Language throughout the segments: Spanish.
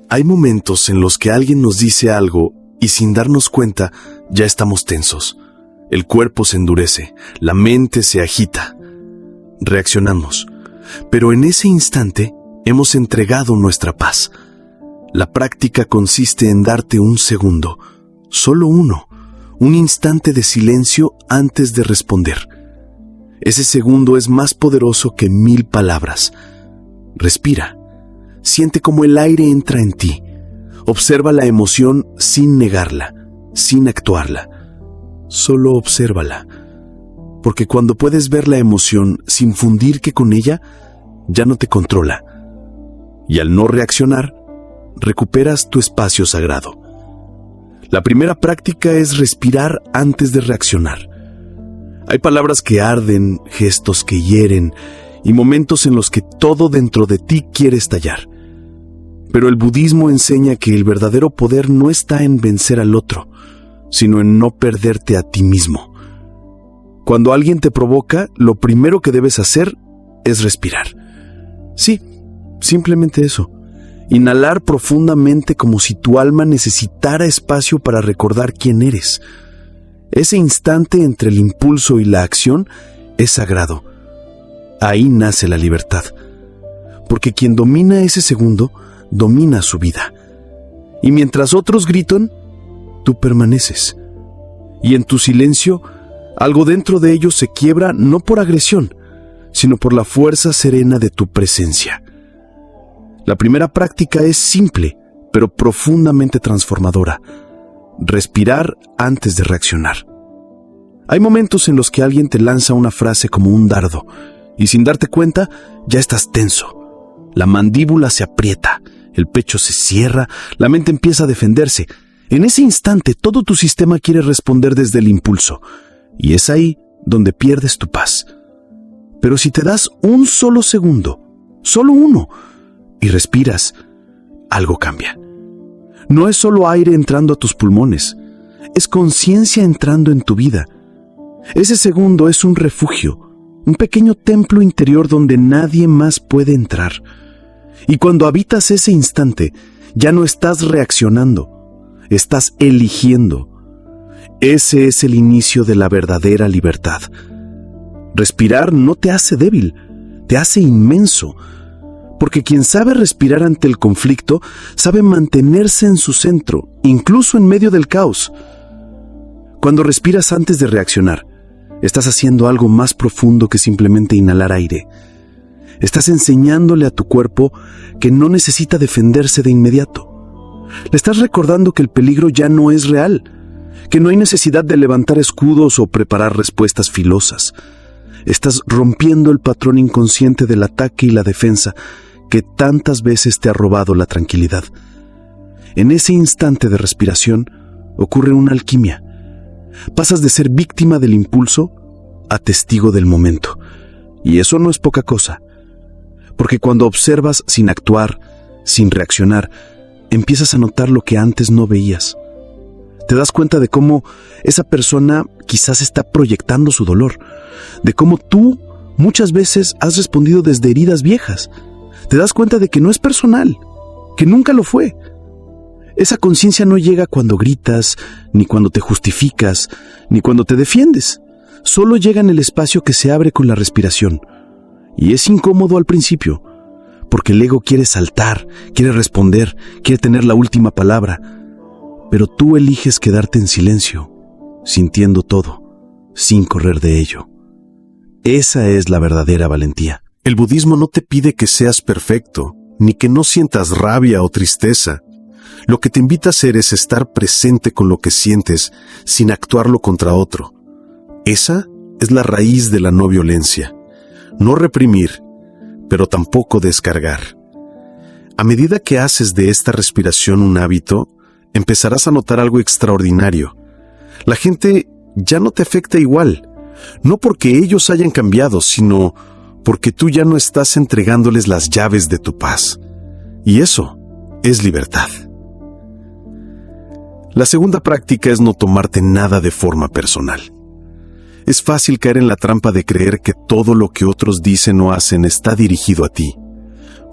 Hay momentos en los que alguien nos dice algo y sin darnos cuenta ya estamos tensos. El cuerpo se endurece, la mente se agita. Reaccionamos, pero en ese instante hemos entregado nuestra paz. La práctica consiste en darte un segundo, solo uno, un instante de silencio antes de responder. Ese segundo es más poderoso que 1000 palabras. Respira. Siente cómo el aire entra en ti. Observa la emoción sin negarla, sin actuarla. Solo obsérvala. Porque cuando puedes ver la emoción sin fundir que con ella, ya no te controla. Y al no reaccionar, recuperas tu espacio sagrado. La primera práctica es respirar antes de reaccionar. Hay palabras que arden, gestos que hieren y momentos en los que todo dentro de ti quiere estallar. Pero el budismo enseña que el verdadero poder no está en vencer al otro, sino en no perderte a ti mismo. Cuando alguien te provoca, lo primero que debes hacer es respirar. Sí, simplemente eso. Inhalar profundamente como si tu alma necesitara espacio para recordar quién eres. Ese instante entre el impulso y la acción es sagrado. Ahí nace la libertad. Porque quien domina ese segundo, domina su vida. Y mientras otros gritan, tú permaneces. Y en tu silencio, algo dentro de ellos se quiebra no por agresión, sino por la fuerza serena de tu presencia. La primera práctica es simple, pero profundamente transformadora. Respirar antes de reaccionar. Hay momentos en los que alguien te lanza una frase como un dardo, y sin darte cuenta, ya estás tenso. La mandíbula se aprieta, el pecho se cierra, la mente empieza a defenderse. En ese instante, todo tu sistema quiere responder desde el impulso, y es ahí donde pierdes tu paz. Pero si te das un solo segundo, solo uno, y respiras, algo cambia. No es solo aire entrando a tus pulmones, es conciencia entrando en tu vida. Ese segundo es un refugio, un pequeño templo interior donde nadie más puede entrar. Y cuando habitas ese instante, ya no estás reaccionando, estás eligiendo. Ese es el inicio de la verdadera libertad. Respirar no te hace débil, te hace inmenso. Porque quien sabe respirar ante el conflicto, sabe mantenerse en su centro, incluso en medio del caos. Cuando respiras antes de reaccionar, estás haciendo algo más profundo que simplemente inhalar aire. Estás enseñándole a tu cuerpo que no necesita defenderse de inmediato. Le estás recordando que el peligro ya no es real, que no hay necesidad de levantar escudos o preparar respuestas filosas. Estás rompiendo el patrón inconsciente del ataque y la defensa que tantas veces te ha robado la tranquilidad. En ese instante de respiración ocurre una alquimia. Pasas de ser víctima del impulso a testigo del momento. Y eso no es poca cosa. Porque cuando observas sin actuar, sin reaccionar, empiezas a notar lo que antes no veías. Te das cuenta de cómo esa persona quizás está proyectando su dolor, de cómo tú muchas veces has respondido desde heridas viejas. Te das cuenta de que no es personal, que nunca lo fue. Esa conciencia no llega cuando gritas, ni cuando te justificas, ni cuando te defiendes. Solo llega en el espacio que se abre con la respiración. Y es incómodo al principio, porque el ego quiere saltar, quiere responder, quiere tener la última palabra. Pero tú eliges quedarte en silencio, sintiendo todo, sin correr de ello. Esa es la verdadera valentía. El budismo no te pide que seas perfecto, ni que no sientas rabia o tristeza. Lo que te invita a hacer es estar presente con lo que sientes, sin actuarlo contra otro. Esa es la raíz de la no violencia. No reprimir, pero tampoco descargar. A medida que haces de esta respiración un hábito, empezarás a notar algo extraordinario. La gente ya no te afecta igual, no porque ellos hayan cambiado, sino porque tú ya no estás entregándoles las llaves de tu paz. Y eso es libertad. La segunda práctica es no tomarte nada de forma personal. Es fácil caer en la trampa de creer que todo lo que otros dicen o hacen está dirigido a ti.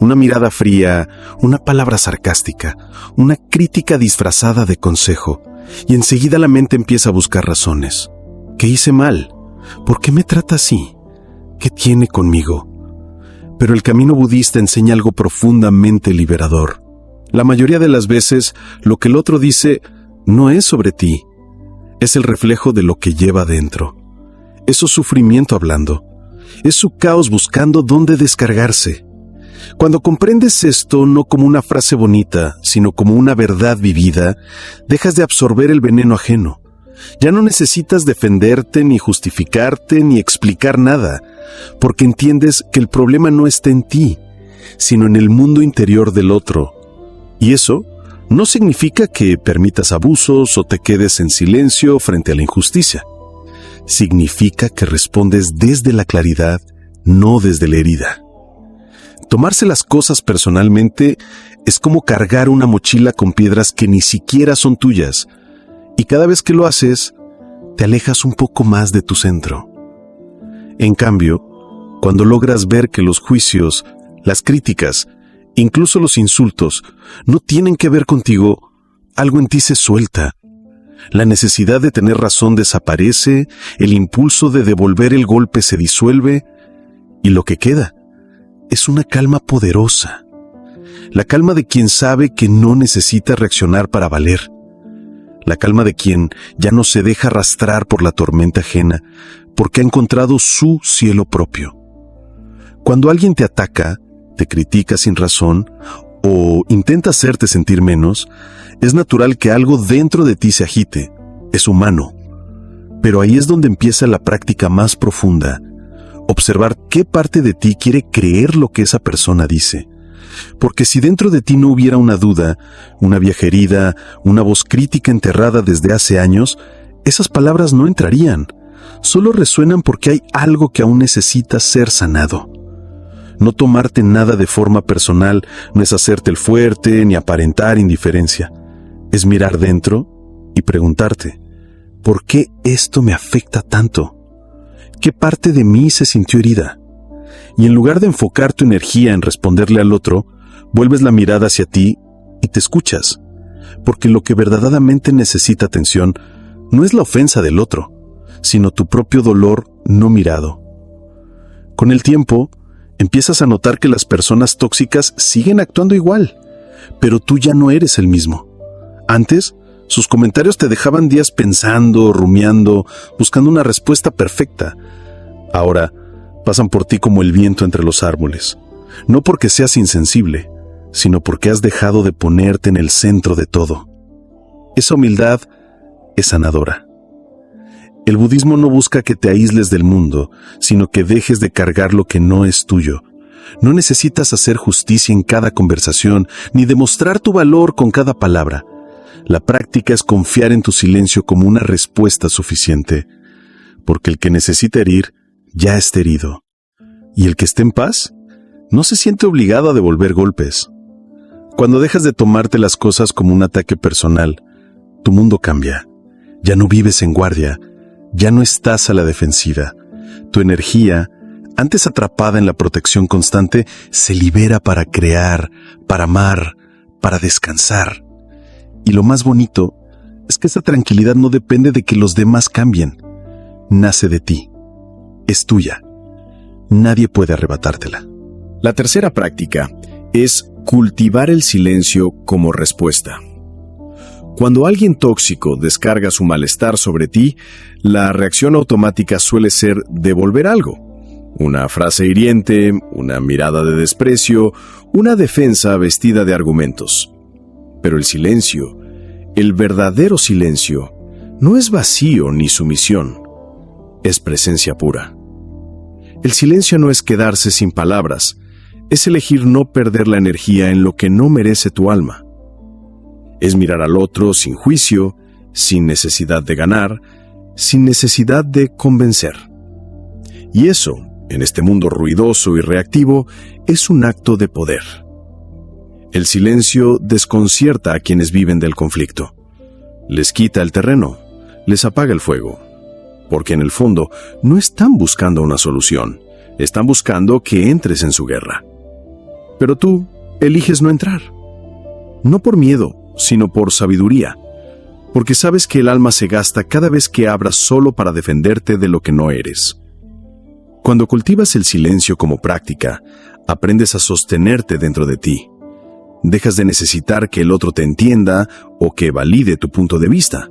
Una mirada fría, una palabra sarcástica, una crítica disfrazada de consejo, y enseguida la mente empieza a buscar razones. ¿Qué hice mal? ¿Por qué me trata así? ¿Qué tiene conmigo? Pero el camino budista enseña algo profundamente liberador. La mayoría de las veces, lo que el otro dice no es sobre ti, es el reflejo de lo que lleva dentro. Es su sufrimiento hablando, es su caos buscando dónde descargarse. Cuando comprendes esto no como una frase bonita, sino como una verdad vivida, dejas de absorber el veneno ajeno. Ya no necesitas defenderte, ni justificarte, ni explicar nada, porque entiendes que el problema no está en ti, sino en el mundo interior del otro. Y eso no significa que permitas abusos o te quedes en silencio frente a la injusticia. Significa que respondes desde la claridad, no desde la herida. Tomarse las cosas personalmente es como cargar una mochila con piedras que ni siquiera son tuyas, y cada vez que lo haces, te alejas un poco más de tu centro. En cambio, cuando logras ver que los juicios, las críticas, incluso los insultos, no tienen que ver contigo, algo en ti se suelta. La necesidad de tener razón desaparece, el impulso de devolver el golpe se disuelve, y lo que queda es una calma poderosa. La calma de quien sabe que no necesita reaccionar para valer. La calma de quien ya no se deja arrastrar por la tormenta ajena, porque ha encontrado su cielo propio. Cuando alguien te ataca, te critica sin razón, o intenta hacerte sentir menos, es natural que algo dentro de ti se agite. Es humano. Pero ahí es donde empieza la práctica más profunda. Observar qué parte de ti quiere creer lo que esa persona dice. Porque si dentro de ti no hubiera una duda, una vieja herida, una voz crítica enterrada desde hace años, esas palabras no entrarían. Solo resuenan porque hay algo que aún necesita ser sanado. No tomarte nada de forma personal no es hacerte el fuerte ni aparentar indiferencia. Es mirar dentro y preguntarte, ¿por qué esto me afecta tanto? ¿Qué parte de mí se sintió herida? Y en lugar de enfocar tu energía en responderle al otro, vuelves la mirada hacia ti y te escuchas. Porque lo que verdaderamente necesita atención no es la ofensa del otro, sino tu propio dolor no mirado. Con el tiempo, empiezas a notar que las personas tóxicas siguen actuando igual, pero tú ya no eres el mismo. Antes, sus comentarios te dejaban días pensando, rumiando, buscando una respuesta perfecta. Ahora, pasan por ti como el viento entre los árboles. No porque seas insensible, sino porque has dejado de ponerte en el centro de todo. Esa humildad es sanadora. El budismo no busca que te aísles del mundo, sino que dejes de cargar lo que no es tuyo. No necesitas hacer justicia en cada conversación, ni demostrar tu valor con cada palabra. La práctica es confiar en tu silencio como una respuesta suficiente, porque el que necesita herir, ya está herido. Y el que esté en paz, no se siente obligado a devolver golpes. Cuando dejas de tomarte las cosas como un ataque personal, tu mundo cambia. Ya no vives en guardia, ya no estás a la defensiva. Tu energía, antes atrapada en la protección constante, se libera para crear, para amar, para descansar. Y lo más bonito es que esa tranquilidad no depende de que los demás cambien. Nace de ti. Es tuya. Nadie puede arrebatártela. La tercera práctica es cultivar el silencio como respuesta. Cuando alguien tóxico descarga su malestar sobre ti, la reacción automática suele ser devolver algo. Una frase hiriente, una mirada de desprecio, una defensa vestida de argumentos. Pero el silencio, el verdadero silencio, no es vacío ni sumisión, es presencia pura. El silencio no es quedarse sin palabras, es elegir no perder la energía en lo que no merece tu alma. Es mirar al otro sin juicio, sin necesidad de ganar, sin necesidad de convencer. Y eso, en este mundo ruidoso y reactivo, es un acto de poder. El silencio desconcierta a quienes viven del conflicto. Les quita el terreno, les apaga el fuego. Porque en el fondo no están buscando una solución, están buscando que entres en su guerra. Pero tú eliges no entrar. No por miedo, sino por sabiduría, porque sabes que el alma se gasta cada vez que abras solo para defenderte de lo que no eres. Cuando cultivas el silencio como práctica, aprendes a sostenerte dentro de ti. Dejas de necesitar que el otro te entienda o que valide tu punto de vista,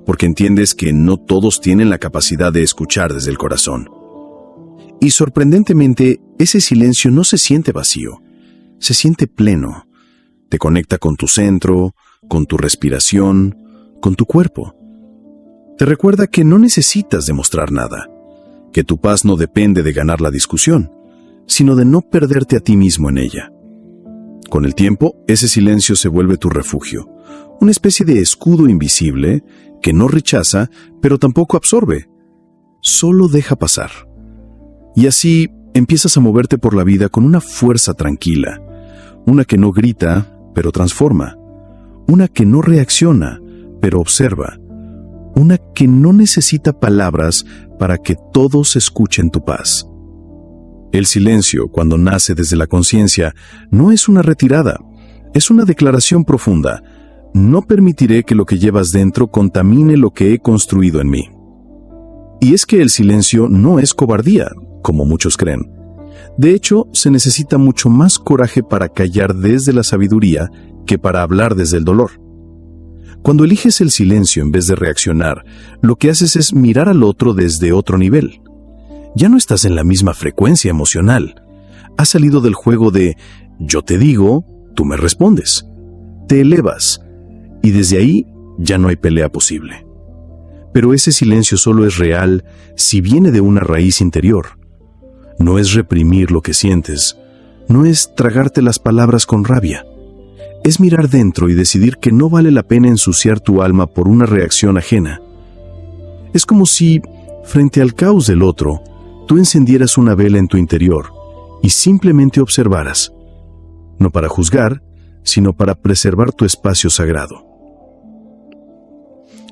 porque entiendes que no todos tienen la capacidad de escuchar desde el corazón. Y sorprendentemente, ese silencio no se siente vacío, se siente pleno. Te conecta con tu centro, con tu respiración, con tu cuerpo. Te recuerda que no necesitas demostrar nada, que tu paz no depende de ganar la discusión, sino de no perderte a ti mismo en ella. Con el tiempo, ese silencio se vuelve tu refugio, una especie de escudo invisible que no rechaza, pero tampoco absorbe. Solo deja pasar. Y así empiezas a moverte por la vida con una fuerza tranquila, una que no grita, pero transforma, una que no reacciona, pero observa, una que no necesita palabras para que todos escuchen tu paz. El silencio, cuando nace desde la conciencia, no es una retirada, es una declaración profunda. No permitiré que lo que llevas dentro contamine lo que he construido en mí. Y es que el silencio no es cobardía, como muchos creen. De hecho, se necesita mucho más coraje para callar desde la sabiduría que para hablar desde el dolor. Cuando eliges el silencio en vez de reaccionar, lo que haces es mirar al otro desde otro nivel. Ya no estás en la misma frecuencia emocional. Has salido del juego de yo te digo, tú me respondes. Te elevas, y desde ahí ya no hay pelea posible. Pero ese silencio solo es real si viene de una raíz interior. No es reprimir lo que sientes, no es tragarte las palabras con rabia. Es mirar dentro y decidir que no vale la pena ensuciar tu alma por una reacción ajena. Es como si, frente al caos del otro, tú encendieras una vela en tu interior y simplemente observaras, no para juzgar, sino para preservar tu espacio sagrado.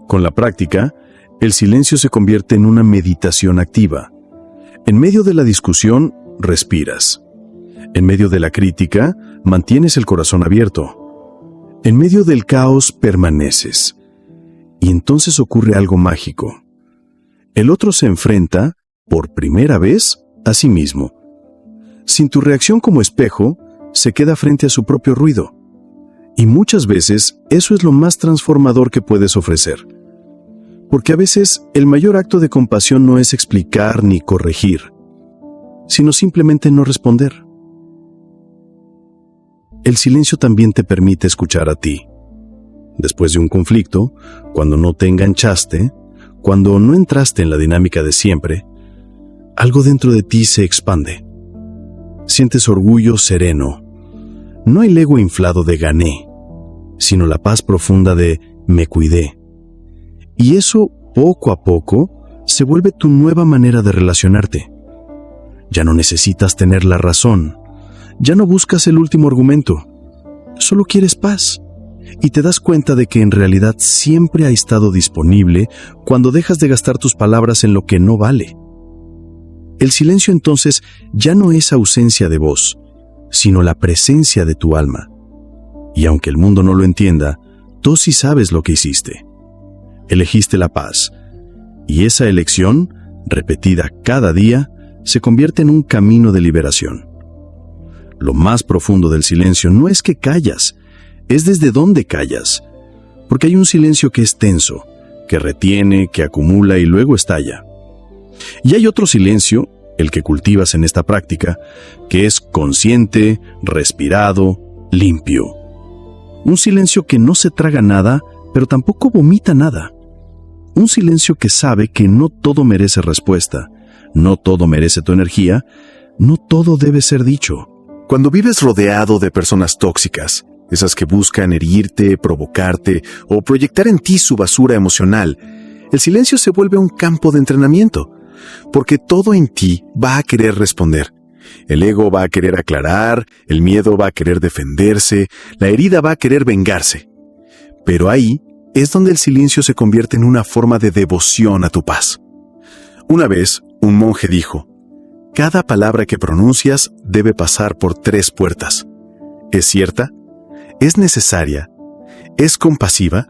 Con la práctica, el silencio se convierte en una meditación activa. En medio de la discusión, respiras. En medio de la crítica, mantienes el corazón abierto. En medio del caos, permaneces. Y entonces ocurre algo mágico. El otro se enfrenta, por primera vez, a sí mismo. Sin tu reacción como espejo, se queda frente a su propio ruido. Y muchas veces, eso es lo más transformador que puedes ofrecer. Porque a veces el mayor acto de compasión no es explicar ni corregir, sino simplemente no responder. El silencio también te permite escuchar a ti. Después de un conflicto, cuando no te enganchaste, cuando no entraste en la dinámica de siempre, algo dentro de ti se expande. Sientes orgullo sereno. No el ego inflado de gané, sino la paz profunda de me cuidé. Y eso, poco a poco, se vuelve tu nueva manera de relacionarte. Ya no necesitas tener la razón. Ya no buscas el último argumento. Solo quieres paz. Y te das cuenta de que en realidad siempre ha estado disponible cuando dejas de gastar tus palabras en lo que no vale. El silencio entonces ya no es ausencia de voz, sino la presencia de tu alma. Y aunque el mundo no lo entienda, tú sí sabes lo que hiciste. Elegiste la paz, y esa elección, repetida cada día, se convierte en un camino de liberación. Lo más profundo del silencio no es que callas, es desde dónde callas, porque hay un silencio que es tenso, que retiene, que acumula y luego estalla. Y hay otro silencio, el que cultivas en esta práctica, que es consciente, respirado, limpio. Un silencio que no se traga nada, pero tampoco vomita nada. Un silencio que sabe que no todo merece respuesta, no todo merece tu energía, no todo debe ser dicho. Cuando vives rodeado de personas tóxicas, esas que buscan herirte, provocarte o proyectar en ti su basura emocional, el silencio se vuelve un campo de entrenamiento, porque todo en ti va a querer responder. El ego va a querer aclarar, el miedo va a querer defenderse, la herida va a querer vengarse. Pero ahí es donde el silencio se convierte en una forma de devoción a tu paz. Una vez, un monje dijo, cada palabra que pronuncias debe pasar por 3 puertas. ¿Es cierta? ¿Es necesaria? ¿Es compasiva?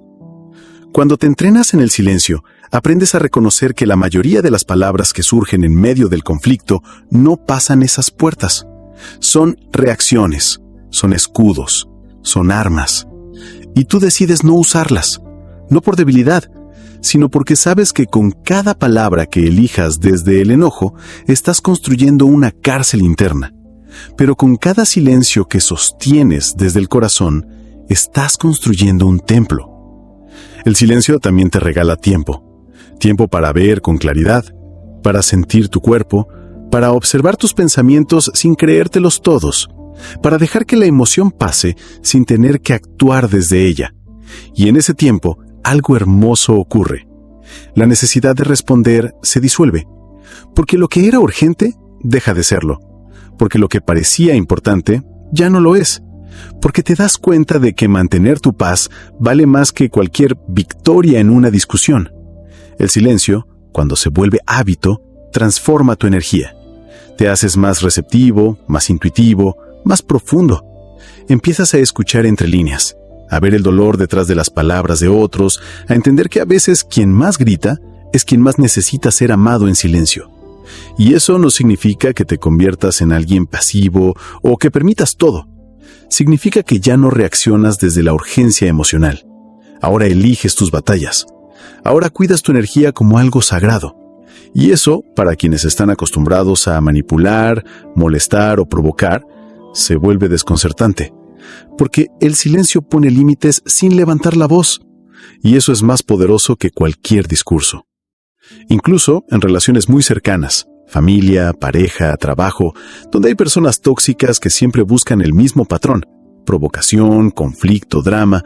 Cuando te entrenas en el silencio, aprendes a reconocer que la mayoría de las palabras que surgen en medio del conflicto no pasan esas puertas. Son reacciones, son escudos, son armas. Y tú decides no usarlas, no por debilidad, sino porque sabes que con cada palabra que elijas desde el enojo, estás construyendo una cárcel interna. Pero con cada silencio que sostienes desde el corazón, estás construyendo un templo. El silencio también te regala tiempo. Tiempo para ver con claridad, para sentir tu cuerpo, para observar tus pensamientos sin creértelos todos, para dejar que la emoción pase sin tener que actuar desde ella. Y en ese tiempo, algo hermoso ocurre. La necesidad de responder se disuelve, porque lo que era urgente deja de serlo, porque lo que parecía importante ya no lo es, porque te das cuenta de que mantener tu paz vale más que cualquier victoria en una discusión. El silencio, cuando se vuelve hábito, transforma tu energía. Te haces más receptivo, más intuitivo, más profundo. Empiezas a escuchar entre líneas, a ver el dolor detrás de las palabras de otros, a entender que a veces quien más grita es quien más necesita ser amado en silencio. Y eso no significa que te conviertas en alguien pasivo o que permitas todo. Significa que ya no reaccionas desde la urgencia emocional. Ahora eliges tus batallas. Ahora cuidas tu energía como algo sagrado. Y eso, para quienes están acostumbrados a manipular, molestar o provocar, se vuelve desconcertante. Porque el silencio pone límites sin levantar la voz. Y eso es más poderoso que cualquier discurso. Incluso en relaciones muy cercanas, familia, pareja, trabajo, donde hay personas tóxicas que siempre buscan el mismo patrón, provocación, conflicto, drama,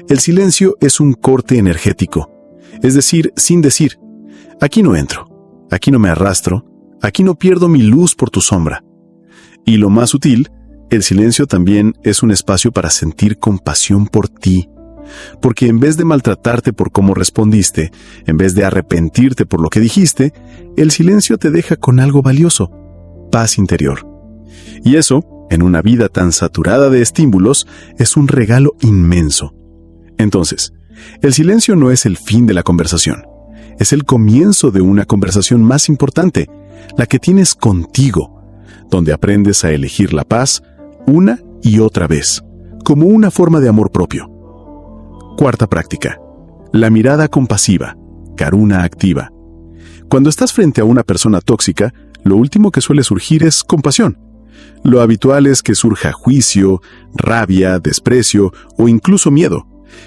el silencio es un corte energético. Es decir, sin decir, aquí no entro, aquí no me arrastro, aquí no pierdo mi luz por tu sombra. Y lo más sutil, el silencio también es un espacio para sentir compasión por ti. Porque en vez de maltratarte por cómo respondiste, en vez de arrepentirte por lo que dijiste, el silencio te deja con algo valioso, paz interior. Y eso, en una vida tan saturada de estímulos, es un regalo inmenso. Entonces, el silencio no es el fin de la conversación, es el comienzo de una conversación más importante, la que tienes contigo, donde aprendes a elegir la paz una y otra vez, como una forma de amor propio. Cuarta práctica. La mirada compasiva, karuna activa. Cuando estás frente a una persona tóxica, lo último que suele surgir es compasión. Lo habitual es que surja juicio, rabia, desprecio o incluso miedo.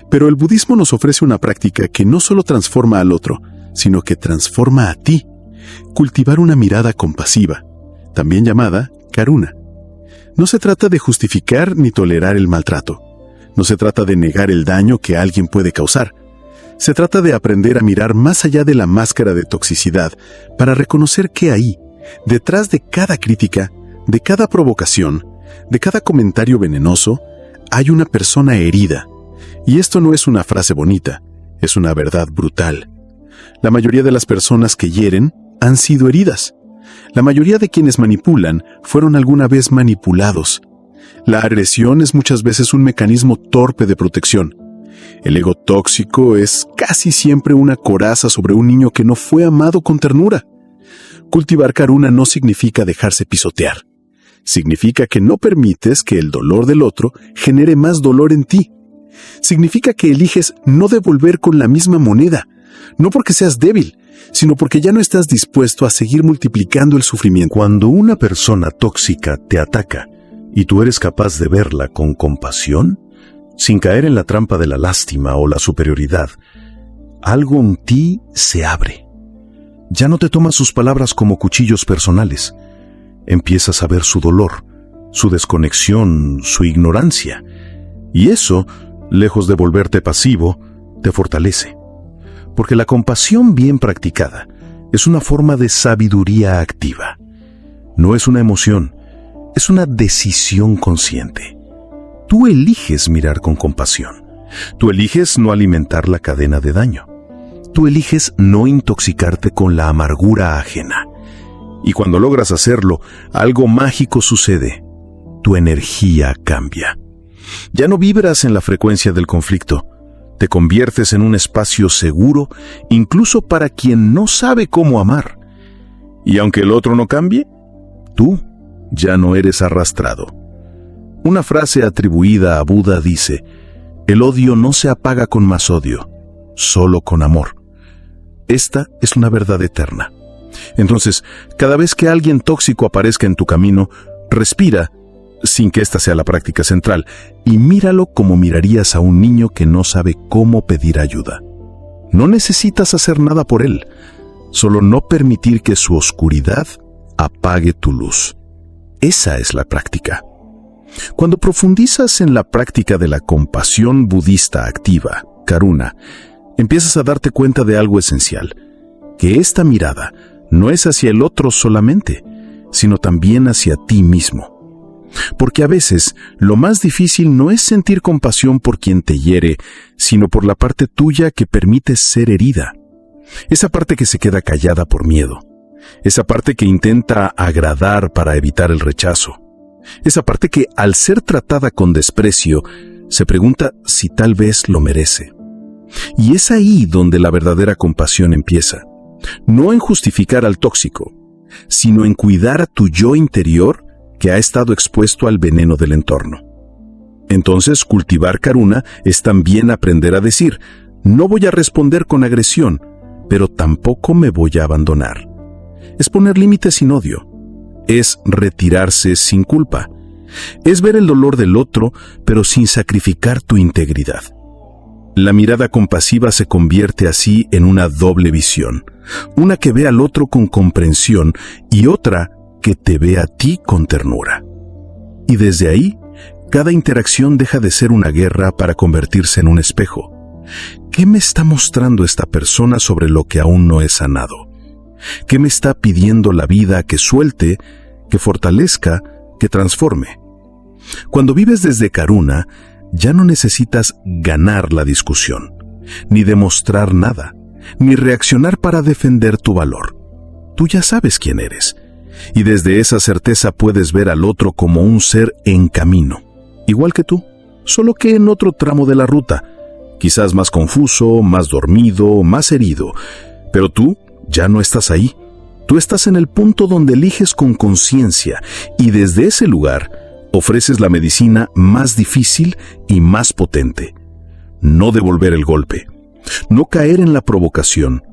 Pero el budismo nos ofrece una práctica que no solo transforma al otro, sino que transforma a ti. Cultivar una mirada compasiva, también llamada karuna. No se trata de justificar ni tolerar el maltrato. No se trata de negar el daño que alguien puede causar. Se trata de aprender a mirar más allá de la máscara de toxicidad para reconocer que ahí, detrás de cada crítica, de cada provocación, de cada comentario venenoso, hay una persona herida. Y esto no es una frase bonita, es una verdad brutal. La mayoría de las personas que hieren han sido heridas. La mayoría de quienes manipulan fueron alguna vez manipulados. La agresión es muchas veces un mecanismo torpe de protección. El ego tóxico es casi siempre una coraza sobre un niño que no fue amado con ternura. Cultivar karuna no significa dejarse pisotear. Significa que no permites que el dolor del otro genere más dolor en ti. Significa que eliges no devolver con la misma moneda, no porque seas débil, sino porque ya no estás dispuesto a seguir multiplicando el sufrimiento. Cuando una persona tóxica te ataca, y tú eres capaz de verla con compasión, sin caer en la trampa de la lástima o la superioridad, algo en ti se abre. Ya no te tomas sus palabras como cuchillos personales. Empiezas a ver su dolor, su desconexión, su ignorancia. Y eso, lejos de volverte pasivo, te fortalece. Porque la compasión bien practicada es una forma de sabiduría activa. No es una emoción, es una decisión consciente. Tú eliges mirar con compasión. Tú eliges no alimentar la cadena de daño. Tú eliges no intoxicarte con la amargura ajena. Y cuando logras hacerlo, algo mágico sucede. Tu energía cambia. Ya no vibras en la frecuencia del conflicto. Te conviertes en un espacio seguro, incluso para quien no sabe cómo amar. Y aunque el otro no cambie, tú ya no eres arrastrado. Una frase atribuida a Buda dice: el odio no se apaga con más odio, solo con amor. Esta es una verdad eterna. Entonces, cada vez que alguien tóxico aparezca en tu camino, respira, sin que esta sea la práctica central, y míralo como mirarías a un niño que no sabe cómo pedir ayuda. No necesitas hacer nada por él, solo no permitir que su oscuridad apague tu luz. Esa es la práctica. Cuando profundizas en la práctica de la compasión budista activa, Karuna, empiezas a darte cuenta de algo esencial, que esta mirada no es hacia el otro solamente, sino también hacia ti mismo. Porque a veces lo más difícil no es sentir compasión por quien te hiere, sino por la parte tuya que permites ser herida. Esa parte que se queda callada por miedo. Esa parte que intenta agradar para evitar el rechazo. Esa parte que, al ser tratada con desprecio, se pregunta si tal vez lo merece. Y es ahí donde la verdadera compasión empieza. No en justificar al tóxico, sino en cuidar a tu yo interior que ha estado expuesto al veneno del entorno. Entonces, cultivar Karuna es también aprender a decir: no voy a responder con agresión, pero tampoco me voy a abandonar. Es poner límites sin odio. Es retirarse sin culpa. Es ver el dolor del otro, pero sin sacrificar tu integridad. La mirada compasiva se convierte así en una doble visión. Una que ve al otro con comprensión y otra que te ve a ti con ternura. Y desde ahí, cada interacción deja de ser una guerra para convertirse en un espejo. ¿Qué me está mostrando esta persona sobre lo que aún no he sanado? ¿Qué me está pidiendo la vida que suelte, que fortalezca, que transforme? Cuando vives desde Karuna, ya no necesitas ganar la discusión, ni demostrar nada, ni reaccionar para defender tu valor. Tú ya sabes quién eres, y desde esa certeza puedes ver al otro como un ser en camino, igual que tú, solo que en otro tramo de la ruta, quizás más confuso, más dormido, más herido, pero tú ya no estás ahí. Tú estás en el punto donde eliges con conciencia, y desde ese lugar ofreces la medicina más difícil y más potente. No devolver el golpe, no caer en la provocación,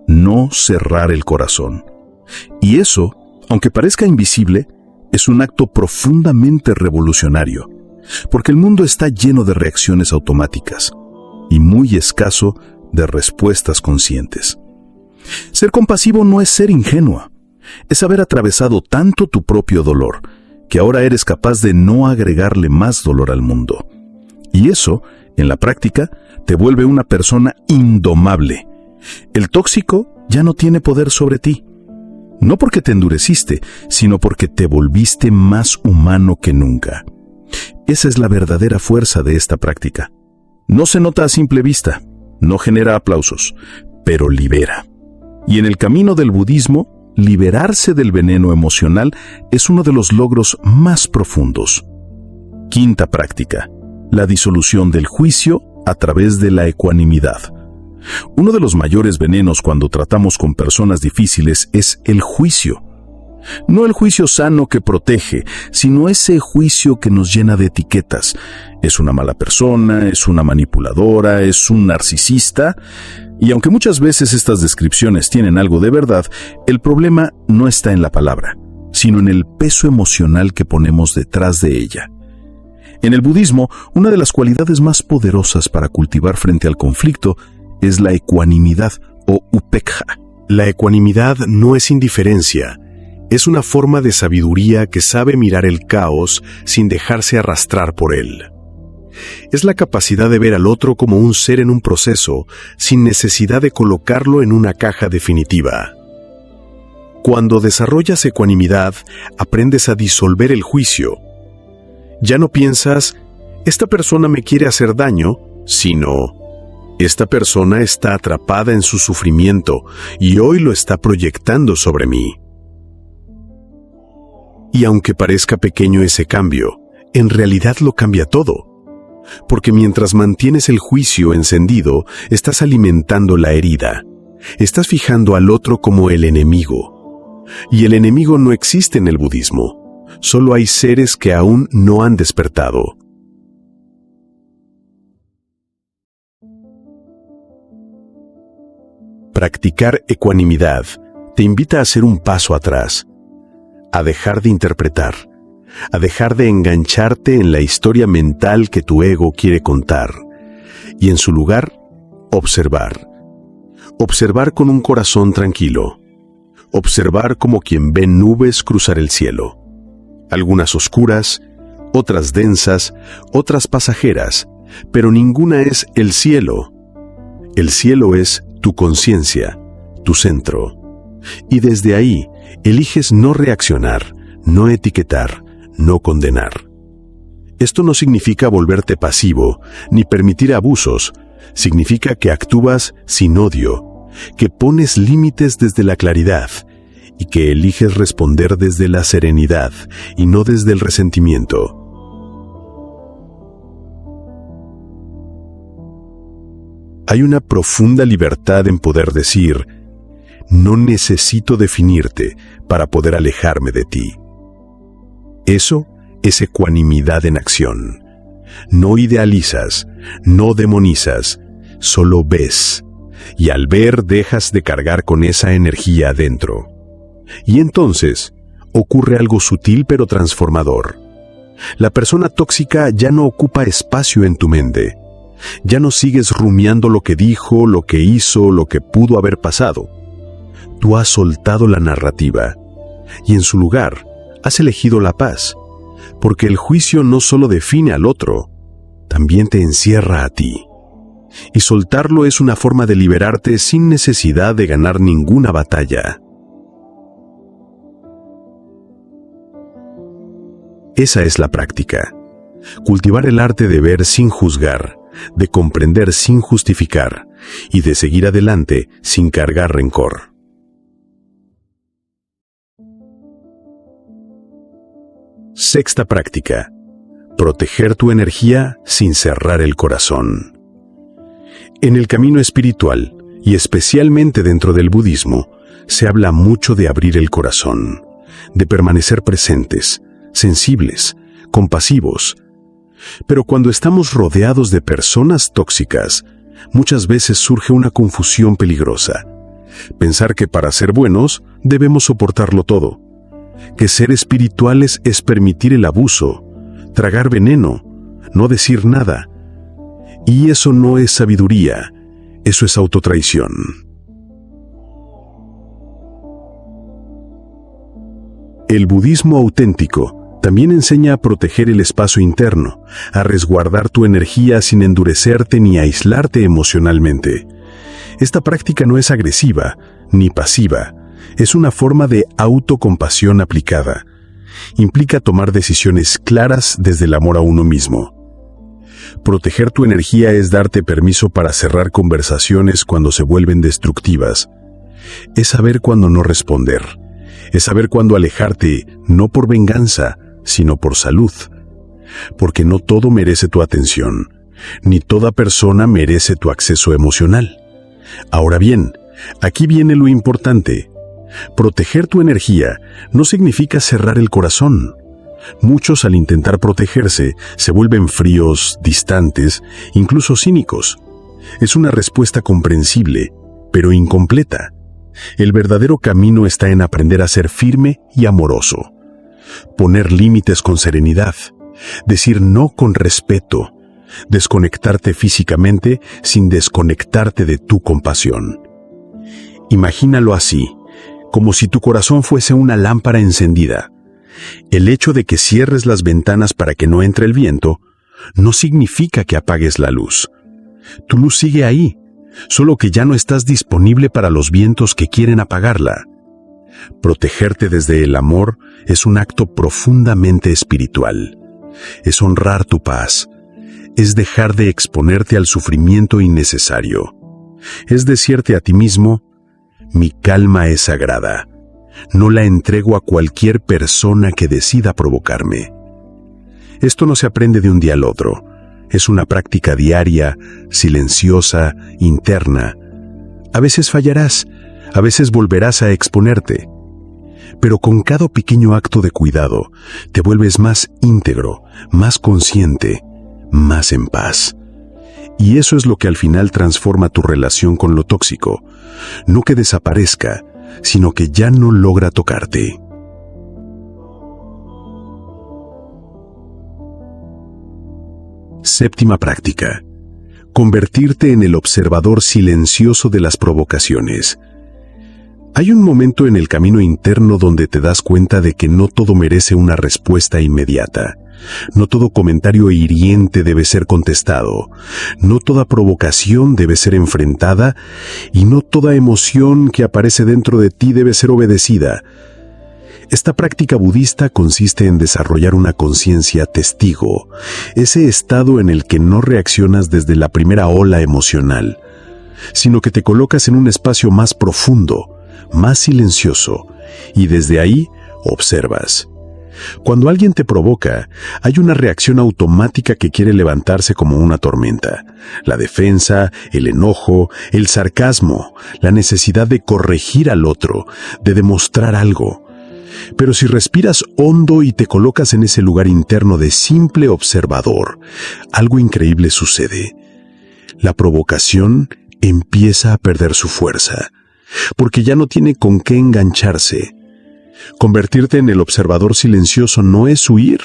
no cerrar el corazón. Y eso, aunque parezca invisible, es un acto profundamente revolucionario, porque el mundo está lleno de reacciones automáticas y muy escaso de respuestas conscientes. Ser compasivo no es ser ingenuo, es haber atravesado tanto tu propio dolor que ahora eres capaz de no agregarle más dolor al mundo. Y eso, en la práctica, te vuelve una persona indomable. El tóxico ya no tiene poder sobre ti. No porque te endureciste, sino porque te volviste más humano que nunca. Esa es la verdadera fuerza de esta práctica. No se nota a simple vista, no genera aplausos, pero libera. Y en el camino del budismo, liberarse del veneno emocional es uno de los logros más profundos. Quinta práctica: la disolución del juicio a través de la ecuanimidad. Uno de los mayores venenos cuando tratamos con personas difíciles es el juicio. No el juicio sano que protege, sino ese juicio que nos llena de etiquetas. Es una mala persona, es una manipuladora, es un narcisista. Y aunque muchas veces estas descripciones tienen algo de verdad, el problema no está en la palabra, sino en el peso emocional que ponemos detrás de ella. En el budismo, una de las cualidades más poderosas para cultivar frente al conflicto es la ecuanimidad o upekkha. La ecuanimidad no es indiferencia, es una forma de sabiduría que sabe mirar el caos sin dejarse arrastrar por él. Es la capacidad de ver al otro como un ser en un proceso, sin necesidad de colocarlo en una caja definitiva. Cuando desarrollas ecuanimidad, aprendes a disolver el juicio. Ya no piensas, esta persona me quiere hacer daño, sino, esta persona está atrapada en su sufrimiento y hoy lo está proyectando sobre mí. Y aunque parezca pequeño ese cambio, en realidad lo cambia todo. porque mientras mantienes el juicio encendido, estás alimentando la herida. Estás fijando al otro como el enemigo. Y el enemigo no existe en el budismo. Solo hay seres que aún no han despertado. Practicar ecuanimidad te invita a hacer un paso atrás, a dejar de interpretar, a dejar de engancharte en la historia mental que tu ego quiere contar, y en su lugar, observar. Observar con un corazón tranquilo. Observar como quien ve nubes cruzar el cielo. Algunas oscuras, otras densas, otras pasajeras, pero ninguna es el cielo. El cielo es tu conciencia, tu centro. Y desde ahí, eliges no reaccionar, no etiquetar, no condenar. Esto no significa volverte pasivo, ni permitir abusos. Significa que actúas sin odio, que pones límites desde la claridad y que eliges responder desde la serenidad y no desde el resentimiento. Hay una profunda libertad en poder decir: no necesito definirte para poder alejarme de ti. Eso es ecuanimidad en acción. No idealizas, no demonizas, solo ves. Y al ver dejas de cargar con esa energía adentro. Y entonces ocurre algo sutil pero transformador. La persona tóxica ya no ocupa espacio en tu mente. Ya no sigues rumiando lo que dijo, lo que hizo, lo que pudo haber pasado. Tú has soltado la narrativa y en su lugar has elegido la paz, porque el juicio no solo define al otro, también te encierra a ti. Y soltarlo es una forma de liberarte sin necesidad de ganar ninguna batalla. Esa es la práctica. Cultivar el arte de ver sin juzgar, de comprender sin justificar y de seguir adelante sin cargar rencor. Sexta práctica. Proteger tu energía sin cerrar el corazón. En el camino espiritual, y especialmente dentro del budismo, se habla mucho de abrir el corazón, de permanecer presentes, sensibles, compasivos. Pero cuando estamos rodeados de personas tóxicas, muchas veces surge una confusión peligrosa. Pensar que para ser buenos debemos soportarlo todo, que ser espirituales es permitir el abuso, tragar veneno, no decir nada. Y eso no es sabiduría, eso es autotraición. El budismo auténtico también enseña a proteger el espacio interno, a resguardar tu energía sin endurecerte ni aislarte emocionalmente. Esta práctica no es agresiva ni pasiva, es una forma de autocompasión aplicada. Implica tomar decisiones claras desde el amor a uno mismo. Proteger tu energía es darte permiso para cerrar conversaciones cuando se vuelven destructivas. Es saber cuándo no responder. Es saber cuándo alejarte, no por venganza, sino por salud. Porque no todo merece tu atención, ni toda persona merece tu acceso emocional. Ahora bien, aquí viene lo importante. Proteger tu energía no significa cerrar el corazón. Muchos, al intentar protegerse, se vuelven fríos, distantes, incluso cínicos. Es una respuesta comprensible, pero incompleta. El verdadero camino está en aprender a ser firme y amoroso. Poner límites con serenidad. Decir no con respeto. Desconectarte físicamente sin desconectarte de tu compasión. Imagínalo así, como si tu corazón fuese una lámpara encendida. El hecho de que cierres las ventanas para que no entre el viento no significa que apagues la luz. Tu luz sigue ahí, solo que ya no estás disponible para los vientos que quieren apagarla. Protegerte desde el amor es un acto profundamente espiritual. Es honrar tu paz. Es dejar de exponerte al sufrimiento innecesario. Es decirte a ti mismo: mi calma es sagrada. No la entrego a cualquier persona que decida provocarme. Esto no se aprende de un día al otro. Es una práctica diaria, silenciosa, interna. A veces fallarás, a veces volverás a exponerte. Pero con cada pequeño acto de cuidado, te vuelves más íntegro, más consciente, más en paz. Y eso es lo que al final transforma tu relación con lo tóxico. No que desaparezca, sino que ya no logra tocarte. Séptima práctica. Convertirte en el observador silencioso de las provocaciones. Hay un momento en el camino interno donde te das cuenta de que no todo merece una respuesta inmediata. No todo comentario hiriente debe ser contestado. No toda provocación debe ser enfrentada y no toda emoción que aparece dentro de ti debe ser obedecida. Esta práctica budista consiste en desarrollar una conciencia testigo, ese estado en el que no reaccionas desde la primera ola emocional, sino que te colocas en un espacio más profundo, más silencioso, y desde ahí observas. Cuando alguien te provoca, hay una reacción automática que quiere levantarse como una tormenta. La defensa, el enojo, el sarcasmo, la necesidad de corregir al otro, de demostrar algo. Pero si respiras hondo y te colocas en ese lugar interno de simple observador, algo increíble sucede. La provocación empieza a perder su fuerza, porque ya no tiene con qué engancharse. Convertirte en el observador silencioso no es huir,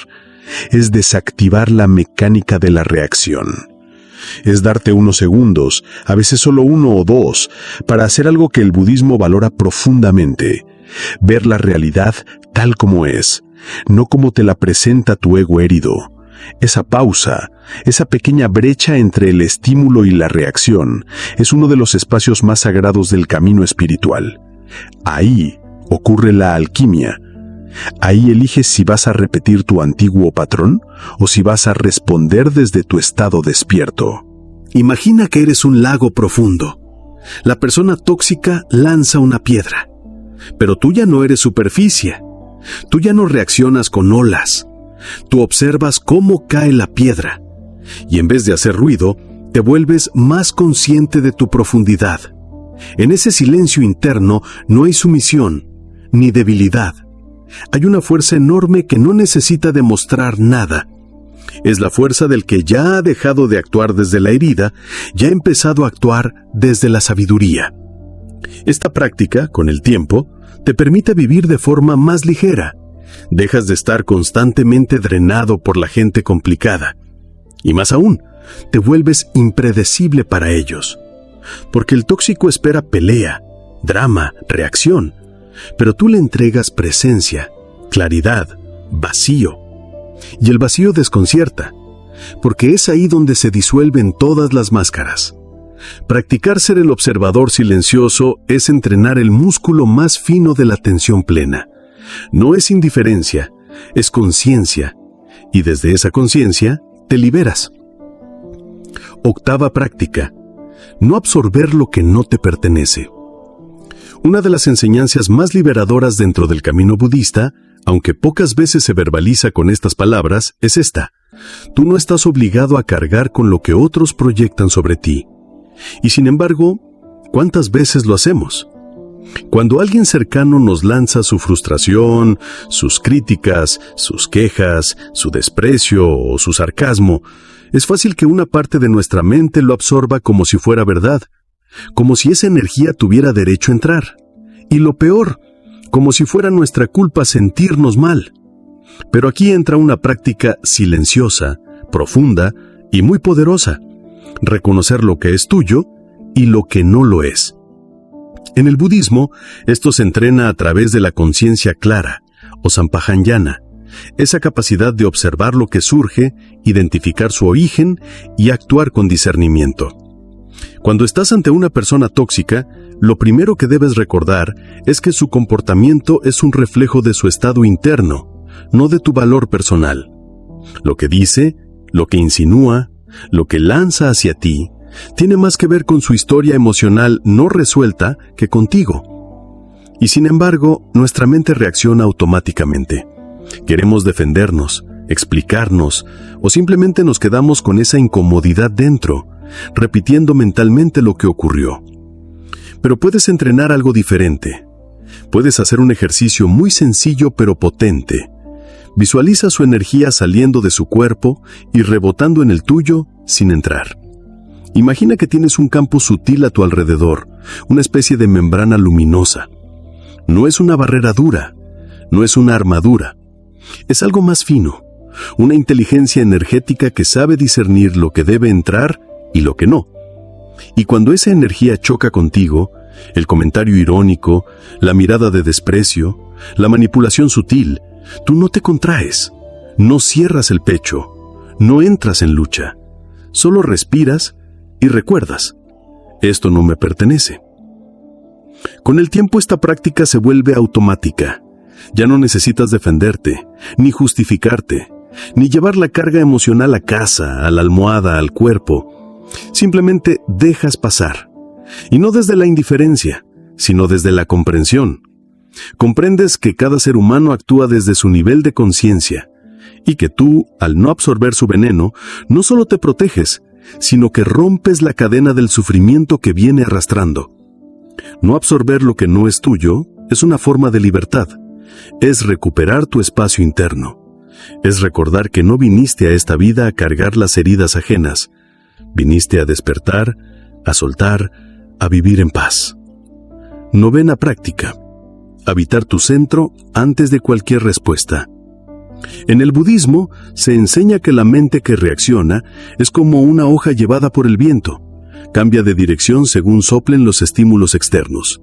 es desactivar la mecánica de la reacción. Es darte unos segundos, a veces solo 1 o 2, para hacer algo que el budismo valora profundamente: ver la realidad tal como es, no como te la presenta tu ego herido. Esa pausa, esa pequeña brecha entre el estímulo y la reacción, es uno de los espacios más sagrados del camino espiritual. Ahí ocurre la alquimia. Ahí eliges si vas a repetir tu antiguo patrón o si vas a responder desde tu estado despierto. Imagina que eres un lago profundo. La persona tóxica lanza una piedra, pero tú ya no eres superficie. Tú ya no reaccionas con olas. Tú observas cómo cae la piedra y en vez de hacer ruido, te vuelves más consciente de tu profundidad. En ese silencio interno no hay sumisión ni debilidad. Hay una fuerza enorme que no necesita demostrar nada. Es la fuerza del que ya ha dejado de actuar desde la herida, ya ha empezado a actuar desde la sabiduría. Esta práctica, con el tiempo, te permite vivir de forma más ligera. Dejas de estar constantemente drenado por la gente complicada. Y más aún, te vuelves impredecible para ellos. Porque el tóxico espera pelea, drama, reacción. Pero tú le entregas presencia, claridad, vacío. Y el vacío desconcierta, porque es ahí donde se disuelven todas las máscaras. Practicar ser el observador silencioso es entrenar el músculo más fino de la atención plena. No es indiferencia, es conciencia, y desde esa conciencia te liberas. Octava práctica: no absorber lo que no te pertenece. Una de las enseñanzas más liberadoras dentro del camino budista, aunque pocas veces se verbaliza con estas palabras, es esta: tú no estás obligado a cargar con lo que otros proyectan sobre ti. Y sin embargo, ¿cuántas veces lo hacemos? Cuando alguien cercano nos lanza su frustración, sus críticas, sus quejas, su desprecio o su sarcasmo, es fácil que una parte de nuestra mente lo absorba como si fuera verdad, como si esa energía tuviera derecho a entrar. Y lo peor, como si fuera nuestra culpa sentirnos mal. Pero aquí entra una práctica silenciosa, profunda y muy poderosa: reconocer lo que es tuyo y lo que no lo es. En el budismo, esto se entrena a través de la conciencia clara, o sampajanyana, esa capacidad de observar lo que surge, identificar su origen y actuar con discernimiento. Cuando estás ante una persona tóxica, lo primero que debes recordar es que su comportamiento es un reflejo de su estado interno, no de tu valor personal. Lo que dice, lo que insinúa, lo que lanza hacia ti, tiene más que ver con su historia emocional no resuelta que contigo. Y sin embargo, nuestra mente reacciona automáticamente. Queremos defendernos, explicarnos, o simplemente nos quedamos con esa incomodidad dentro, repitiendo mentalmente lo que ocurrió. Pero puedes entrenar algo diferente. Puedes hacer un ejercicio muy sencillo pero potente. Visualiza su energía saliendo de su cuerpo y rebotando en el tuyo sin entrar. Imagina que tienes un campo sutil a tu alrededor, una especie de membrana luminosa. No es una barrera dura, no es una armadura. Es algo más fino, una inteligencia energética que sabe discernir lo que debe entrar y lo que no. Y cuando esa energía choca contigo, el comentario irónico, la mirada de desprecio, la manipulación sutil, tú no te contraes, no cierras el pecho, no entras en lucha, solo respiras y recuerdas, esto no me pertenece. Con el tiempo esta práctica se vuelve automática. Ya no necesitas defenderte, ni justificarte, ni llevar la carga emocional a casa, a la almohada, al cuerpo. Simplemente dejas pasar. Y no desde la indiferencia, sino desde la comprensión. Comprendes que cada ser humano actúa desde su nivel de conciencia, y que tú, al no absorber su veneno, no solo te proteges, sino que rompes la cadena del sufrimiento que viene arrastrando. No absorber lo que no es tuyo es una forma de libertad. Es recuperar tu espacio interno. Es recordar que no viniste a esta vida a cargar las heridas ajenas. Viniste a despertar, a soltar, a vivir en paz. Novena práctica. Habitar tu centro antes de cualquier respuesta. En el budismo se enseña que la mente que reacciona es como una hoja llevada por el viento. Cambia de dirección según soplen los estímulos externos.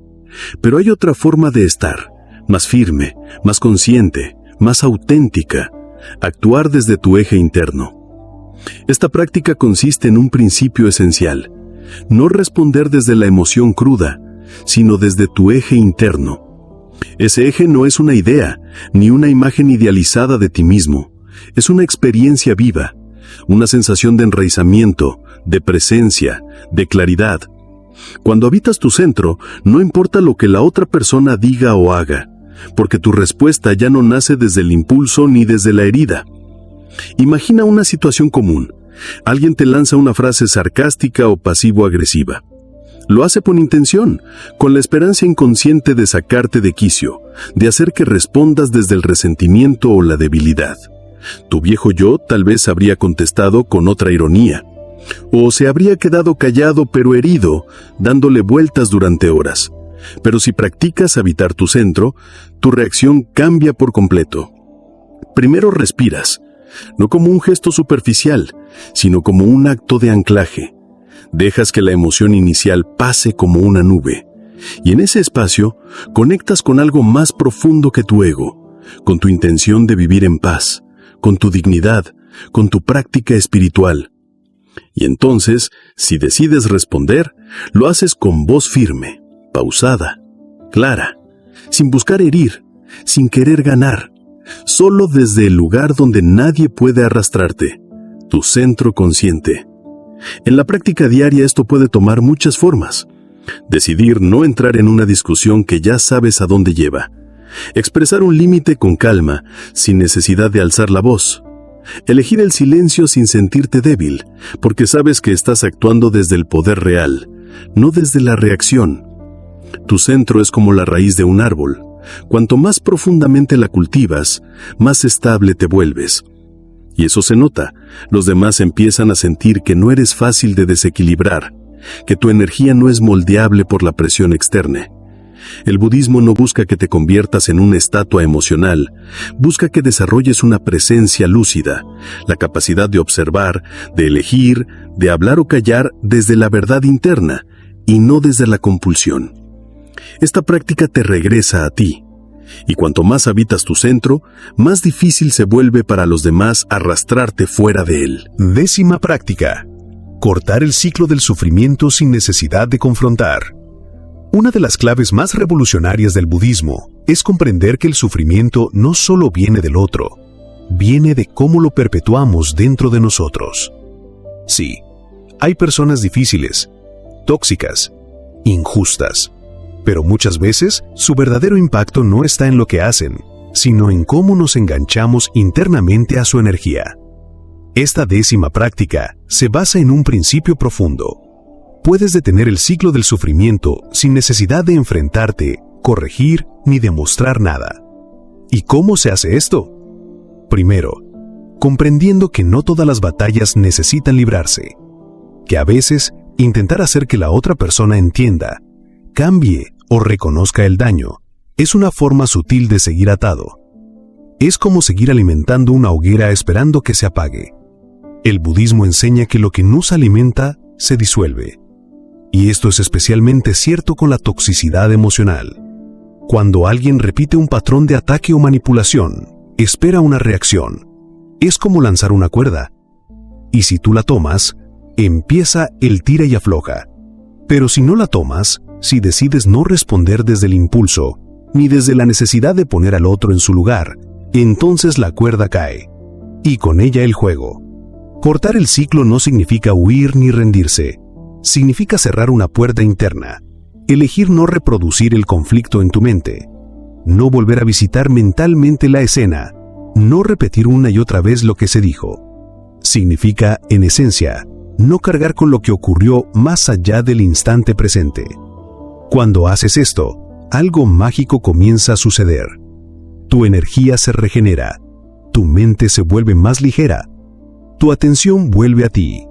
Pero hay otra forma de estar, más firme, más consciente, más auténtica, actuar desde tu eje interno. Esta práctica consiste en un principio esencial, no responder desde la emoción cruda, sino desde tu eje interno. Ese eje no es una idea, ni una imagen idealizada de ti mismo, es una experiencia viva, una sensación de enraizamiento, de presencia, de claridad. Cuando habitas tu centro, no importa lo que la otra persona diga o haga, porque tu respuesta ya no nace desde el impulso ni desde la herida. Imagina una situación común. Alguien te lanza una frase sarcástica o pasivo-agresiva. Lo hace con intención, con la esperanza inconsciente de sacarte de quicio, de hacer que respondas desde el resentimiento o la debilidad. Tu viejo yo tal vez habría contestado con otra ironía, o se habría quedado callado pero herido, dándole vueltas durante horas. Pero si practicas habitar tu centro, tu reacción cambia por completo. Primero respiras, no como un gesto superficial, sino como un acto de anclaje. Dejas que la emoción inicial pase como una nube, y en ese espacio conectas con algo más profundo que tu ego, con tu intención de vivir en paz, con tu dignidad, con tu práctica espiritual. Y entonces, si decides responder, lo haces con voz firme, pausada, clara, sin buscar herir, sin querer ganar, solo desde el lugar donde nadie puede arrastrarte, tu centro consciente. En la práctica diaria esto puede tomar muchas formas. Decidir no entrar en una discusión que ya sabes a dónde lleva. Expresar un límite con calma, sin necesidad de alzar la voz. Elegir el silencio sin sentirte débil, porque sabes que estás actuando desde el poder real, no desde la reacción. Tu centro es como la raíz de un árbol. Cuanto más profundamente la cultivas, más estable te vuelves. Y eso se nota. Los demás empiezan a sentir que no eres fácil de desequilibrar, que tu energía no es moldeable por la presión externa. El budismo no busca que te conviertas en una estatua emocional, busca que desarrolles una presencia lúcida, la capacidad de observar, de elegir, de hablar o callar desde la verdad interna y no desde la compulsión. Esta práctica te regresa a ti, y cuanto más habitas tu centro, más difícil se vuelve para los demás arrastrarte fuera de él. 10ª práctica. Cortar el ciclo del sufrimiento sin necesidad de confrontar. Una de las claves más revolucionarias del budismo es comprender que el sufrimiento no solo viene del otro, viene de cómo lo perpetuamos dentro de nosotros. Sí, hay personas difíciles, tóxicas, injustas, pero muchas veces su verdadero impacto no está en lo que hacen, sino en cómo nos enganchamos internamente a su energía. Esta 10ª práctica se basa en un principio profundo. Puedes detener el ciclo del sufrimiento sin necesidad de enfrentarte, corregir ni demostrar nada. ¿Y cómo se hace esto? Primero, comprendiendo que no todas las batallas necesitan librarse, que a veces intentar hacer que la otra persona entienda, cambie o reconozca el daño es una forma sutil de seguir atado. Es como seguir alimentando una hoguera esperando que se apague. El budismo enseña que lo que no se alimenta se disuelve. Y esto es especialmente cierto con la toxicidad emocional. Cuando alguien repite un patrón de ataque o manipulación, espera una reacción. Es como lanzar una cuerda. Y si tú la tomas, empieza el tira y afloja. Pero si no la tomas, si decides no responder desde el impulso, ni desde la necesidad de poner al otro en su lugar, entonces la cuerda cae. Y con ella el juego. Cortar el ciclo no significa huir ni rendirse. Significa cerrar una puerta interna. Elegir no reproducir el conflicto en tu mente. No volver a visitar mentalmente la escena. No repetir una y otra vez lo que se dijo. Significa, en esencia, no cargar con lo que ocurrió más allá del instante presente. Cuando haces esto, algo mágico comienza a suceder. Tu energía se regenera. Tu mente se vuelve más ligera. Tu atención vuelve a ti.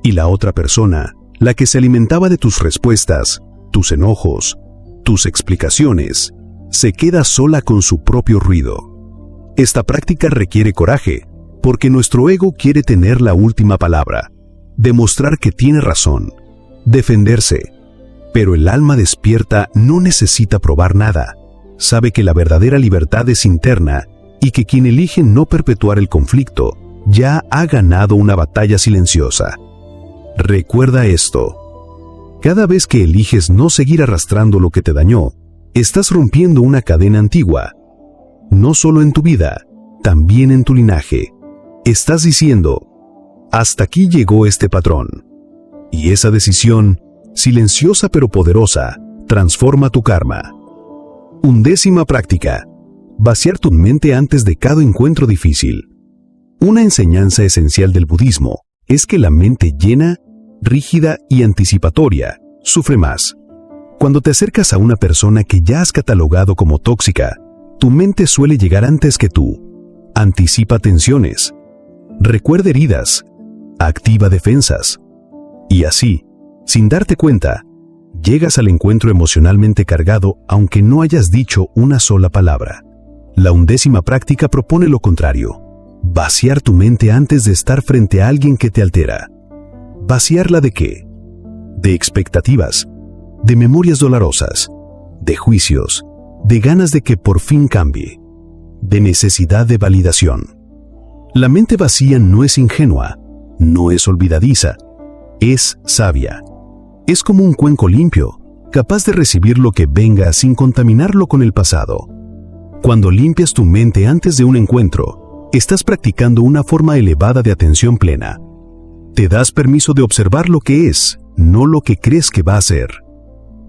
Y la otra persona, la que se alimentaba de tus respuestas, tus enojos, tus explicaciones, se queda sola con su propio ruido. Esta práctica requiere coraje, porque nuestro ego quiere tener la última palabra, demostrar que tiene razón, defenderse. Pero el alma despierta no necesita probar nada. Sabe que la verdadera libertad es interna y que quien elige no perpetuar el conflicto ya ha ganado una batalla silenciosa. Recuerda esto. Cada vez que eliges no seguir arrastrando lo que te dañó, estás rompiendo una cadena antigua. No solo en tu vida, también en tu linaje. Estás diciendo, hasta aquí llegó este patrón. Y esa decisión, silenciosa pero poderosa, transforma tu karma. 11ª práctica. Vaciar tu mente antes de cada encuentro difícil. Una enseñanza esencial del budismo es que la mente llena, rígida y anticipatoria sufre más. Cuando te acercas a una persona que ya has catalogado como tóxica, tu mente suele llegar antes que tú. Anticipa tensiones, recuerda heridas, activa defensas. Y así, sin darte cuenta, llegas al encuentro emocionalmente cargado aunque no hayas dicho una sola palabra. La 11ª práctica propone lo contrario. Vaciar tu mente antes de estar frente a alguien que te altera. ¿Vaciarla de qué? De expectativas, de memorias dolorosas, de juicios, de ganas de que por fin cambie, de necesidad de validación. La mente vacía no es ingenua, no es olvidadiza, es sabia. Es como un cuenco limpio, capaz de recibir lo que venga sin contaminarlo con el pasado. Cuando limpias tu mente antes de un encuentro, estás practicando una forma elevada de atención plena. Te das permiso de observar lo que es, no lo que crees que va a ser.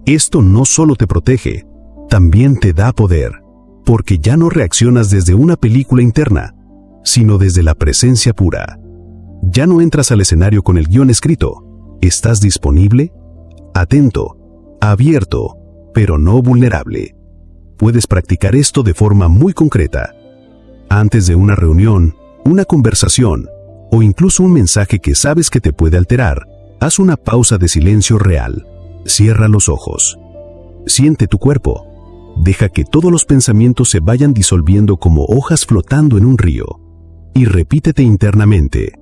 Esto no solo te protege, también te da poder, porque ya no reaccionas desde una película interna, sino desde la presencia pura. Ya no entras al escenario con el guión escrito, estás disponible, atento, abierto, pero no vulnerable. Puedes practicar esto de forma muy concreta. Antes de una reunión, una conversación o incluso un mensaje que sabes que te puede alterar, haz una pausa de silencio real. Cierra los ojos. Siente tu cuerpo. Deja que todos los pensamientos se vayan disolviendo como hojas flotando en un río. Y repítete internamente: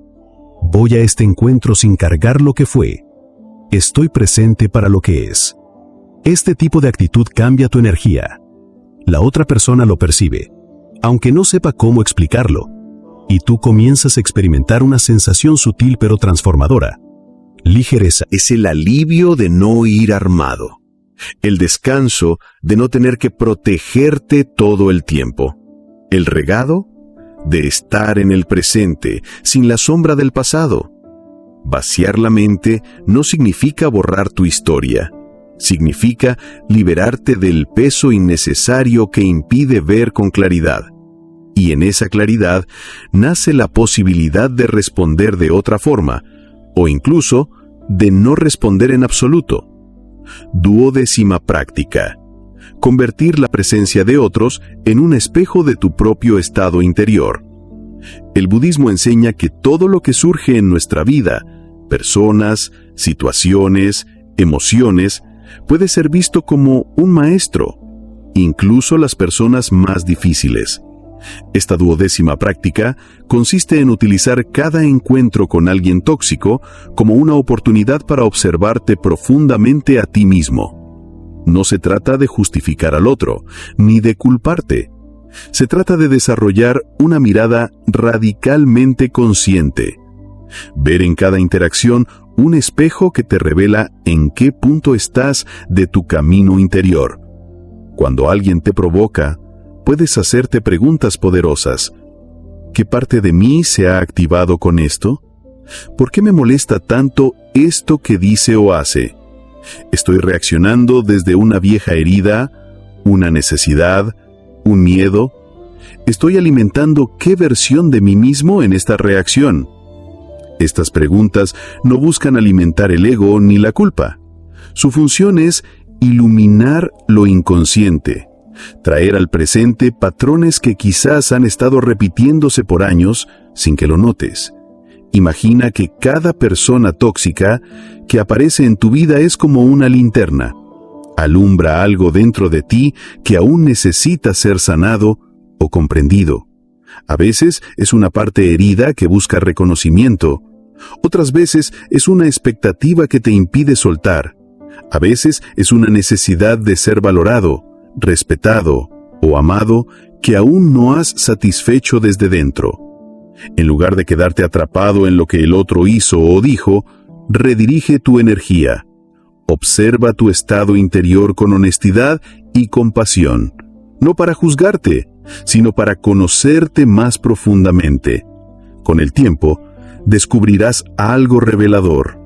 voy a este encuentro sin cargar lo que fue. Estoy presente para lo que es. Este tipo de actitud cambia tu energía. La otra persona lo percibe, aunque no sepa cómo explicarlo, y tú comienzas a experimentar una sensación sutil pero transformadora. Ligereza. Es el alivio de no ir armado. El descanso de no tener que protegerte todo el tiempo. El regado de estar en el presente, sin la sombra del pasado. Vaciar la mente no significa borrar tu historia. Significa liberarte del peso innecesario que impide ver con claridad. Y en esa claridad nace la posibilidad de responder de otra forma, o incluso de no responder en absoluto. 12ª práctica. Convertir la presencia de otros en un espejo de tu propio estado interior. El budismo enseña que todo lo que surge en nuestra vida, personas, situaciones, emociones, puede ser visto como un maestro, incluso las personas más difíciles. Esta 12ª práctica consiste en utilizar cada encuentro con alguien tóxico como una oportunidad para observarte profundamente a ti mismo. No se trata de justificar al otro, ni de culparte. Se trata de desarrollar una mirada radicalmente consciente. Ver en cada interacción un espejo que te revela en qué punto estás de tu camino interior. Cuando alguien te provoca, puedes hacerte preguntas poderosas. ¿Qué parte de mí se ha activado con esto? ¿Por qué me molesta tanto esto que dice o hace? ¿Estoy reaccionando desde una vieja herida, una necesidad, un miedo? ¿Estoy alimentando qué versión de mí mismo en esta reacción? Estas preguntas no buscan alimentar el ego ni la culpa. Su función es iluminar lo inconsciente, traer al presente patrones que quizás han estado repitiéndose por años sin que lo notes. Imagina que cada persona tóxica que aparece en tu vida es como una linterna. Alumbra algo dentro de ti que aún necesita ser sanado o comprendido. A veces es una parte herida que busca reconocimiento. Otras veces es una expectativa que te impide soltar. A veces es una necesidad de ser valorado, respetado o amado que aún no has satisfecho desde dentro. En lugar de quedarte atrapado en lo que el otro hizo o dijo, redirige tu energía. Observa tu estado interior con honestidad y compasión, no para juzgarte, sino para conocerte más profundamente. Con el tiempo, descubrirás algo revelador.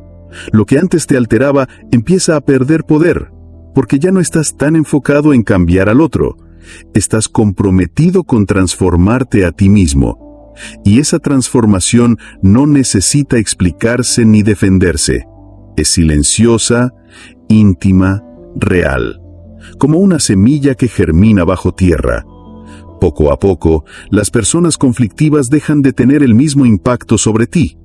Lo que antes te alteraba empieza a perder poder, porque ya no estás tan enfocado en cambiar al otro. Estás comprometido con transformarte a ti mismo. Y esa transformación no necesita explicarse ni defenderse. Es silenciosa, íntima, real, como una semilla que germina bajo tierra. Poco a poco, las personas conflictivas dejan de tener el mismo impacto sobre ti,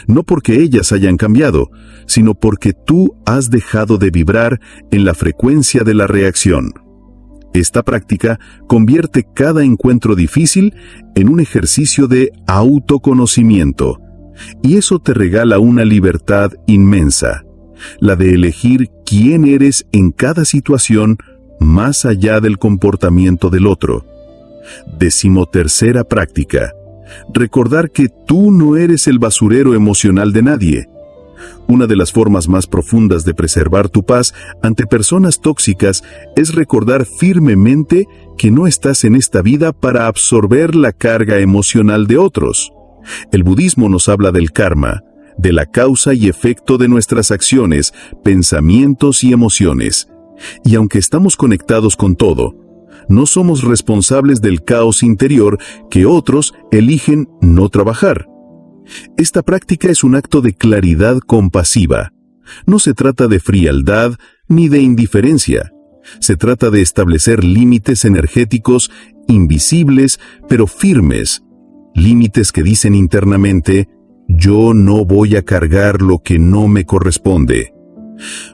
no porque ellas hayan cambiado, sino porque tú has dejado de vibrar en la frecuencia de la reacción. Esta práctica convierte cada encuentro difícil en un ejercicio de autoconocimiento, y eso te regala una libertad inmensa, la de elegir quién eres en cada situación más allá del comportamiento del otro. 13ª práctica. Recordar que tú no eres el basurero emocional de nadie. Una de las formas más profundas de preservar tu paz ante personas tóxicas es recordar firmemente que no estás en esta vida para absorber la carga emocional de otros. El budismo nos habla del karma, de la causa y efecto de nuestras acciones, pensamientos y emociones. Y aunque estamos conectados con todo, no somos responsables del caos interior que otros eligen no trabajar. Esta práctica es un acto de claridad compasiva. No se trata de frialdad ni de indiferencia. Se trata de establecer límites energéticos invisibles pero firmes. Límites que dicen internamente, yo no voy a cargar lo que no me corresponde.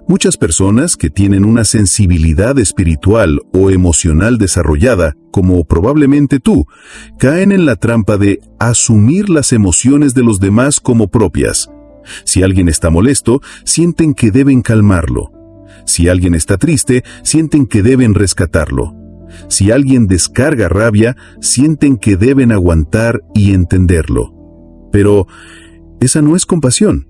Muchas personas que tienen una sensibilidad espiritual o emocional desarrollada, como probablemente tú, caen en la trampa de asumir las emociones de los demás como propias. Si alguien está molesto, sienten que deben calmarlo. Si alguien está triste, sienten que deben rescatarlo. Si alguien descarga rabia, sienten que deben aguantar y entenderlo. Pero esa no es compasión,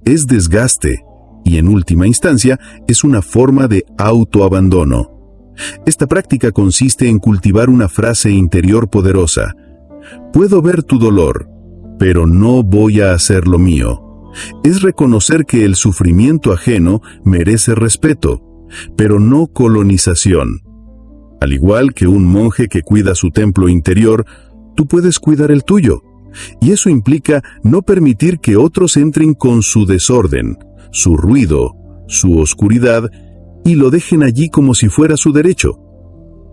es desgaste. Y en última instancia, es una forma de autoabandono. Esta práctica consiste en cultivar una frase interior poderosa. Puedo ver tu dolor, pero no voy a hacer lo mío. Es reconocer que el sufrimiento ajeno merece respeto, pero no colonización. Al igual que un monje que cuida su templo interior, tú puedes cuidar el tuyo. Y eso implica no permitir que otros entren con su desorden, su ruido, su oscuridad, y lo dejen allí como si fuera su derecho.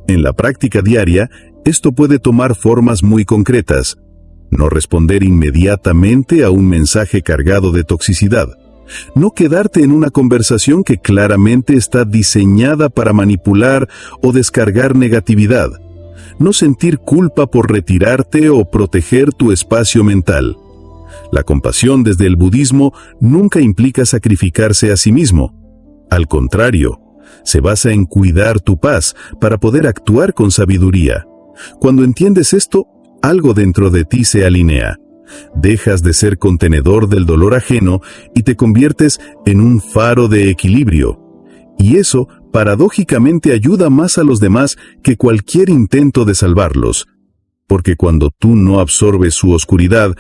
En la práctica diaria, esto puede tomar formas muy concretas. No responder inmediatamente a un mensaje cargado de toxicidad. No quedarte en una conversación que claramente está diseñada para manipular o descargar negatividad. No sentir culpa por retirarte o proteger tu espacio mental. La compasión desde el budismo nunca implica sacrificarse a sí mismo. Al contrario, se basa en cuidar tu paz para poder actuar con sabiduría. Cuando entiendes esto, algo dentro de ti se alinea. Dejas de ser contenedor del dolor ajeno y te conviertes en un faro de equilibrio. Y eso, paradójicamente, ayuda más a los demás que cualquier intento de salvarlos. Porque cuando tú no absorbes su oscuridad,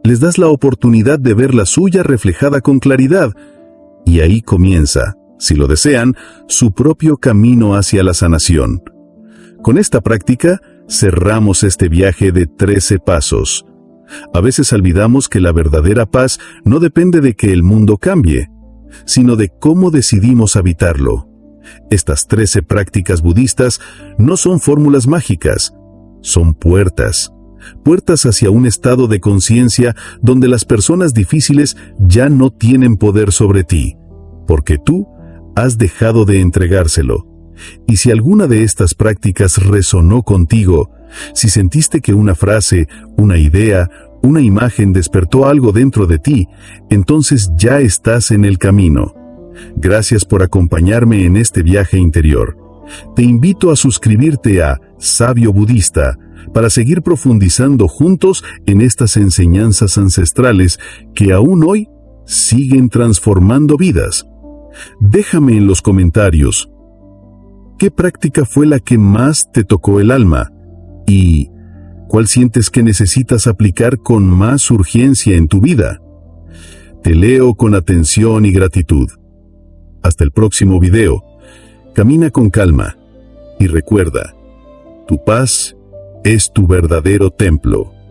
les das la oportunidad de ver la suya reflejada con claridad. Y ahí comienza, si lo desean, su propio camino hacia la sanación. Con esta práctica, cerramos este viaje de 13 pasos. A veces olvidamos que la verdadera paz no depende de que el mundo cambie, sino de cómo decidimos habitarlo. Estas 13 prácticas budistas no son fórmulas mágicas, son puertas hacia un estado de conciencia donde las personas difíciles ya no tienen poder sobre ti, porque tú has dejado de entregárselo. Y si alguna de estas prácticas resonó contigo, si sentiste que una frase, una idea, una imagen despertó algo dentro de ti, entonces ya estás en el camino. Gracias por acompañarme en este viaje interior. Te invito a suscribirte a Sabio Budista para seguir profundizando juntos en estas enseñanzas ancestrales que aún hoy siguen transformando vidas. Déjame en los comentarios, ¿qué práctica fue la que más te tocó el alma? ¿Y cuál sientes que necesitas aplicar con más urgencia en tu vida? Te leo con atención y gratitud. Hasta el próximo video. Camina con calma y recuerda, tu paz es tu verdadero templo.